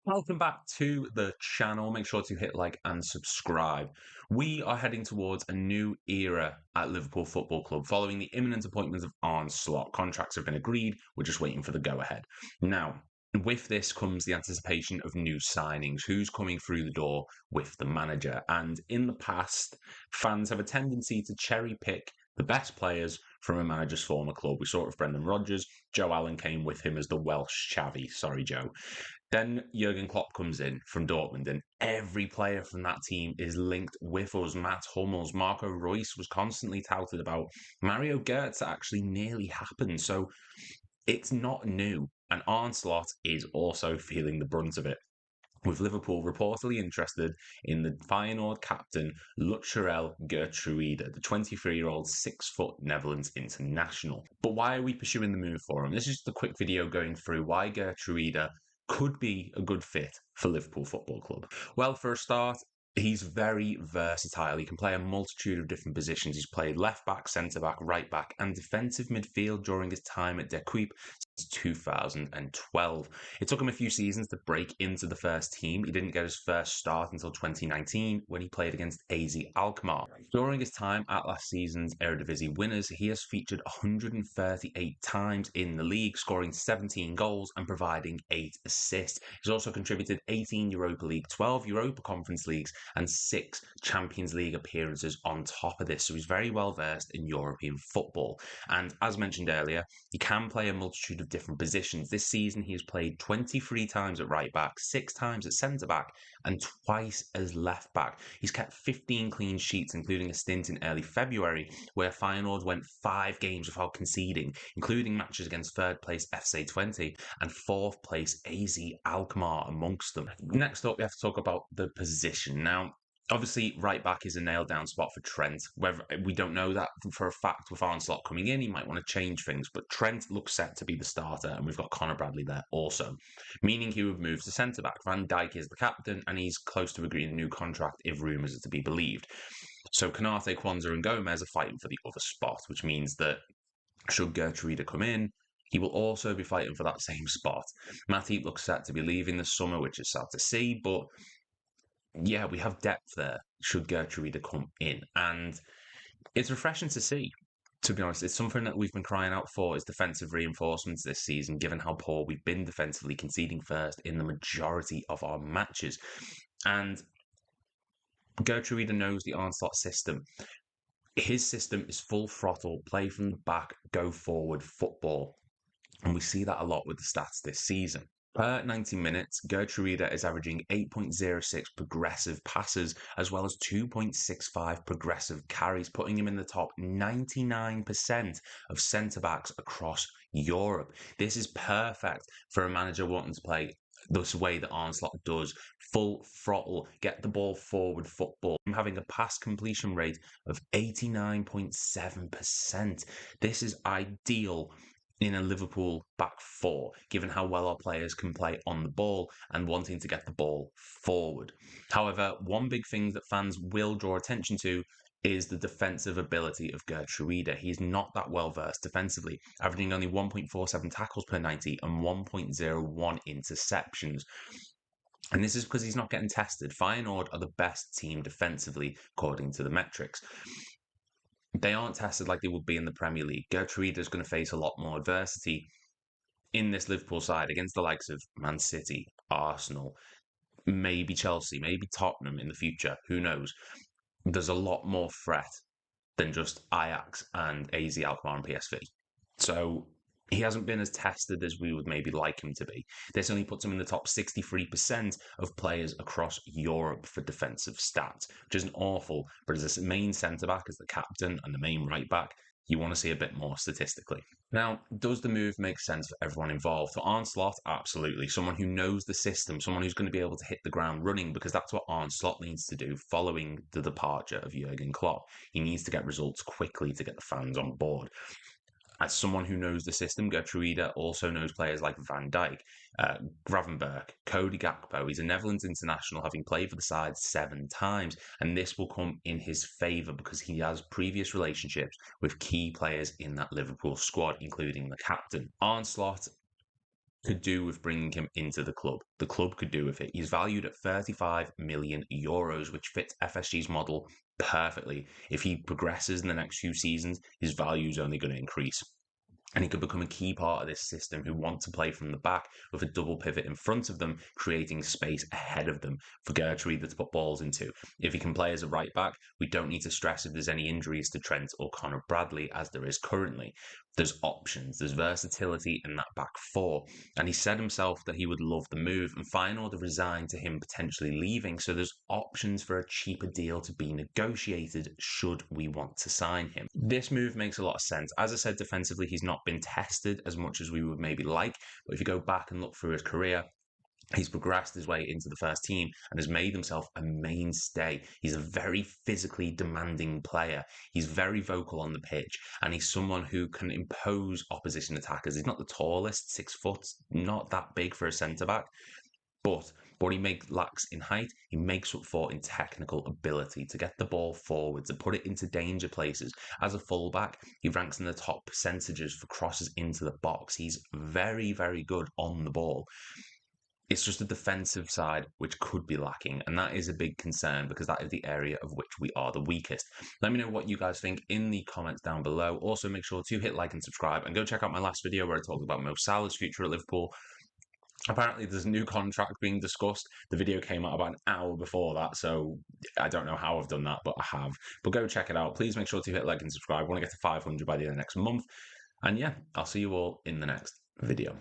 Welcome back to the channel. Make sure to hit like and subscribe. We are heading towards a new era at Liverpool Football Club following the imminent appointment of Arne Slot. Contracts have been agreed. We're just waiting for the go-ahead. Now, with this comes the anticipation of new signings. Who's coming through the door with the manager? And in the past, fans have a tendency to cherry pick the best players from a manager's former club. We saw it with Brendan Rodgers. Joe Allen came with him as the Welsh Xavi. Sorry, Joe. Then Jurgen Klopp comes in from Dortmund, and every player from that team is linked with us. Matt Hummels, Marco Reus was constantly touted about. Mario Götze actually nearly happened. So it's not new. And Arne Slot is also feeling the brunt of it, with Liverpool reportedly interested in the Feyenoord captain Lutsharel Geertruida, the 23-year-old 6-foot Netherlands international. But why are we pursuing the move for him? This is just a quick video going through why Geertruida could be a good fit for Liverpool Football Club. Well, for a start, he's very versatile. He can play a multitude of different positions. He's played left back, centre back, right back, and defensive midfield during his time at De Kuip since 2012. It took him a few seasons to break into the first team. He didn't get his first start until 2019 when he played against AZ Alkmaar. During his time at last season's Eredivisie winners, he has featured 138 times in the league, scoring 17 goals and providing 8 assists. He's also contributed 18 Europa League, 12 Europa Conference Leagues, and 6 Champions League appearances on top of this. So he's very well versed in European football. And as mentioned earlier, he can play a multitude of different positions. This season, he has played 23 times at right back, 6 times at centre back, and twice as left back. He's kept 15 clean sheets, including a stint in early February, where Feyenoord went 5 games without conceding, including matches against third place FC 20 and fourth place AZ Alkmaar amongst them. Next up, we have to talk about the position. Now, obviously, right back is a nailed down spot for Trent. Whether we don't know that for a fact with Arne Slot coming in, he might want to change things, but Trent looks set to be the starter, and we've got Conor Bradley there also, meaning he would move to centre back. Van Dijk is the captain, and he's close to agreeing a new contract if rumours are to be believed. So Konate, Kwanzaa, and Gomez are fighting for the other spot, which means that should Geertruida come in, he will also be fighting for that same spot. Matip looks set to be leaving this summer, which is sad to see, but yeah, we have depth there should Geertruida come in. And it's refreshing to see, to be honest. It's something that we've been crying out for is defensive reinforcements this season, given how poor we've been defensively, conceding first in the majority of our matches. And Geertruida knows the Arne Slot system. His system is full throttle, play from the back, go forward football. And we see that a lot with the stats this season. Per 90 minutes, Geertruida is averaging 8.06 progressive passes as well as 2.65 progressive carries, putting him in the top 99% of centre-backs across Europe. This is perfect for a manager wanting to play this way that Arne Slot does, full throttle, get the ball forward football. I'm having a pass completion rate of 89.7%. This is ideal in a Liverpool back four, given how well our players can play on the ball and wanting to get the ball forward. However, one big thing that fans will draw attention to is the defensive ability of Geertruida. He's not that well versed defensively, averaging only 1.47 tackles per 90 and 1.01 interceptions. And this is because he's not getting tested. Feyenoord are the best team defensively, according to the metrics. They aren't tested like they would be in the Premier League. Geertruida is going to face a lot more adversity in this Liverpool side against the likes of Man City, Arsenal, maybe Chelsea, maybe Tottenham in the future. Who knows? There's a lot more threat than just Ajax and AZ Alkmaar and PSV. So he hasn't been as tested as we would maybe like him to be. This only puts him in the top 63% of players across Europe for defensive stats, which isn't awful, but as a main centre-back, as the captain and the main right-back, you want to see a bit more statistically. Now, does the move make sense for everyone involved? For Arne Slot, absolutely. Someone who knows the system, someone who's going to be able to hit the ground running, because that's what Arne Slot needs to do following the departure of Jurgen Klopp. He needs to get results quickly to get the fans on board. As someone who knows the system, Geertruida also knows players like Van Dijk, Gravenberch, Cody Gakpo. He's a Netherlands international, having played for the side 7 times, and this will come in his favour because he has previous relationships with key players in that Liverpool squad, including the captain. Arne Slot could do with bringing him into the club. The club could do with it. He's valued at 35 million euros, which fits FSG's model perfectly. If he progresses in the next few seasons, his value is only going to increase. And he could become a key part of this system who want to play from the back with a double pivot in front of them, creating space ahead of them for Geertruida to put balls into. If he can play as a right back, we don't need to stress if there's any injuries to Trent or Conor Bradley, as there is currently. There's options, there's versatility in that back four. And he said himself that he would love the move, and Feyenoord have resigned to him potentially leaving. So there's options for a cheaper deal to be negotiated should we want to sign him. This move makes a lot of sense. As I said, defensively, he's not been tested as much as we would maybe like. But if you go back and look through his career, he's progressed his way into the first team and has made himself a mainstay. He's a very physically demanding player. He's very vocal on the pitch, and he's someone who can impose opposition attackers. He's not the tallest, 6 foot, not that big for a centre-back, but what he lacks in height, he makes up for in technical ability to get the ball forward, to put it into danger places. As a fullback, he ranks in the top percentages for crosses into the box. He's very, very good on the ball. It's just the defensive side which could be lacking, and that is a big concern because that is the area of which we are the weakest. Let me know what you guys think in the comments down below. Also, make sure to hit like and subscribe, and go check out my last video where I talked about Mo Salah's future at Liverpool. Apparently, there's a new contract being discussed. The video came out about an hour before that, so I don't know how I've done that, but I have. But go check it out. Please make sure to hit like and subscribe. I want to get to 500 by the end of next month. And yeah, I'll see you all in the next video.